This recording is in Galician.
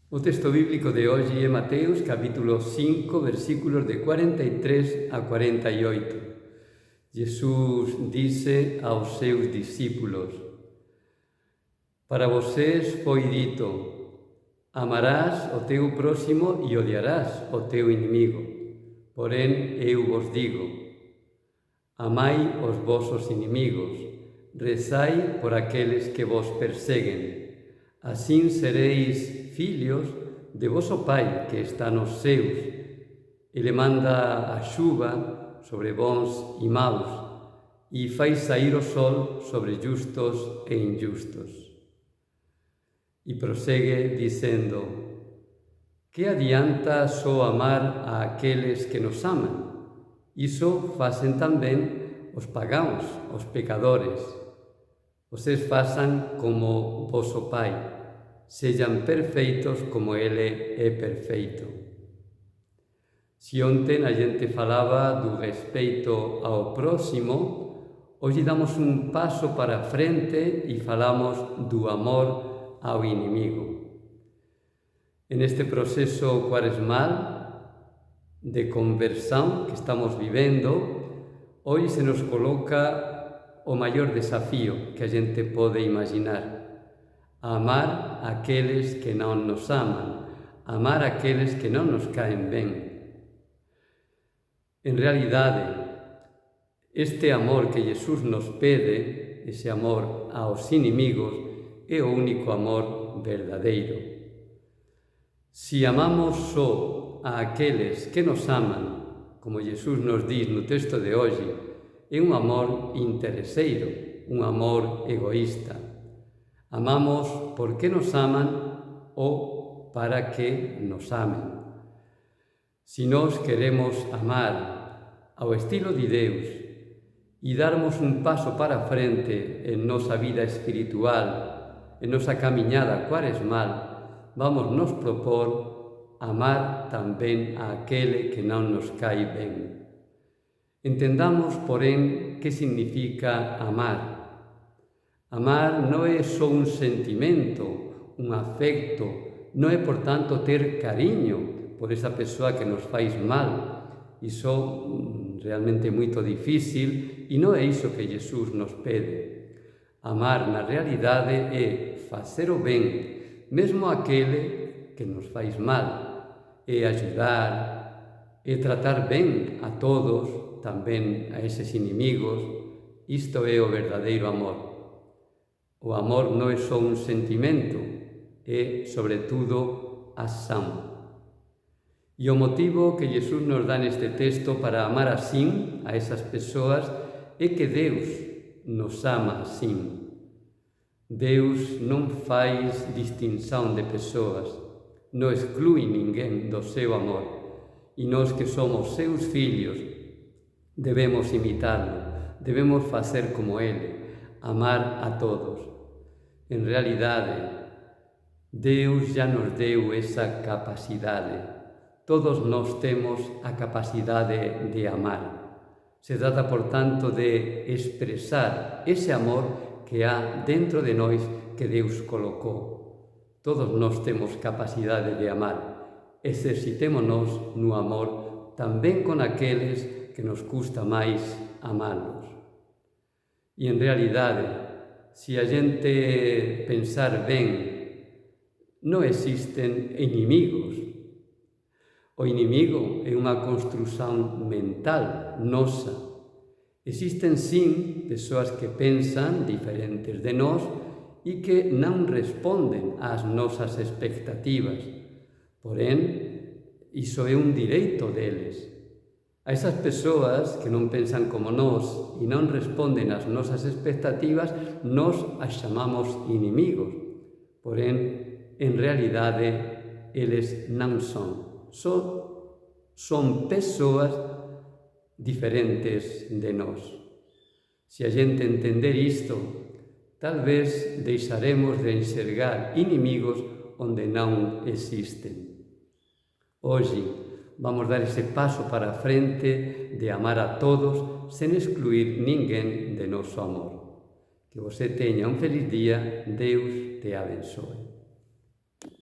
O texto bíblico de hoxe é Mateus capítulo 5, versículos de 43 a 48. Jesús dice aos seus discípulos: Para vocês foi dito: amarás o teu próximo e odiarás o teu inimigo. Porén, eu vos digo: amai os vosos inimigos, rezai por aqueles que vos perseguen. Así seréis fillos de voso Pai que está nos ceus. Ele manda a xuva sobre bons e maus e fai saír o sol sobre justos e injustos. E prosegue dicendo: que adianta só amar a aqueles que nos aman? Iso facen tamén os pagãos, os pecadores. Vocês façan como voso Pai, sellan perfeitos como Ele é perfeito. Se onten a xente falaba do respeito ao próximo, hoxe damos un paso para a frente e falamos do amor ao inimigo. En este proceso cuaresmal de conversión que estamos vivendo, hoxe se nos coloca o maior desafío que a xente pode imaginar: amar aqueles que non nos aman, amar aqueles que non nos caen ben. En realidade, este amor que Jesús nos pede, ese amor aos inimigos, é o único amor verdadeiro. Si amamos só a aqueles que nos aman, como Jesús nos diz no texto de hoxe, é un amor intereseiro, un amor egoísta. Amamos porque nos aman ou para que nos amen. Si nós queremos amar ao estilo de Deus e darmos un paso para a frente en nosa vida espiritual, en nosa camiñada cuaresmal, vamos nos propor amar tamén a aquele que non nos cae ben. Entendamos, porén, que significa amar. Amar non é só un sentimento, un afecto, non é, por tanto, ter cariño por esa persoa que nos faz mal. Iso realmente é moito difícil e non é iso que Jesús nos pede. Amar, na realidade, é facer o ben, mesmo aquele que nos faz mal, é ajudar, é tratar ben a todos, tamén a eses inimigos. Isto é o verdadeiro amor. O amor non é só un sentimento, é, sobre tudo, ação. E o motivo que Jesús nos dá neste texto para amar así a esas persoas é que Deus nos ama así. Deus non faz distinción de persoas, non exclui ninguén do seu amor. E nós que somos seus fillos debemos imitarlo, debemos facer como Ele, amar a todos. En realidade, Deus já nos deu esa capacidade. Todos nós temos a capacidade de amar. Se trata, por tanto, de expresar ese amor que há dentro de nós que Deus colocou. Todos nós temos capacidade de amar. Exercitémonos no amor tamén con aqueles que nos custa máis amalos. E, en realidade, se a xente pensar ben, non existen inimigos. O inimigo é unha construción mental nosa. Existen, sim, persoas que pensan diferentes de nós e que non responden ás nosas expectativas. Porén, iso é un direito deles. A esas persoas que non pensan como nós e non responden ás nosas expectativas, nós as chamamos inimigos. Porén, en realidade, eles non son. Son persoas diferentes de nós. Se a xente entender isto, tal vez deixaremos de enxergar inimigos onde non existen. Hoxe, vamos dar ese paso para a frente de amar a todos sen excluir ninguén de noso amor. Que você teña un feliz día. Deus te abençoe.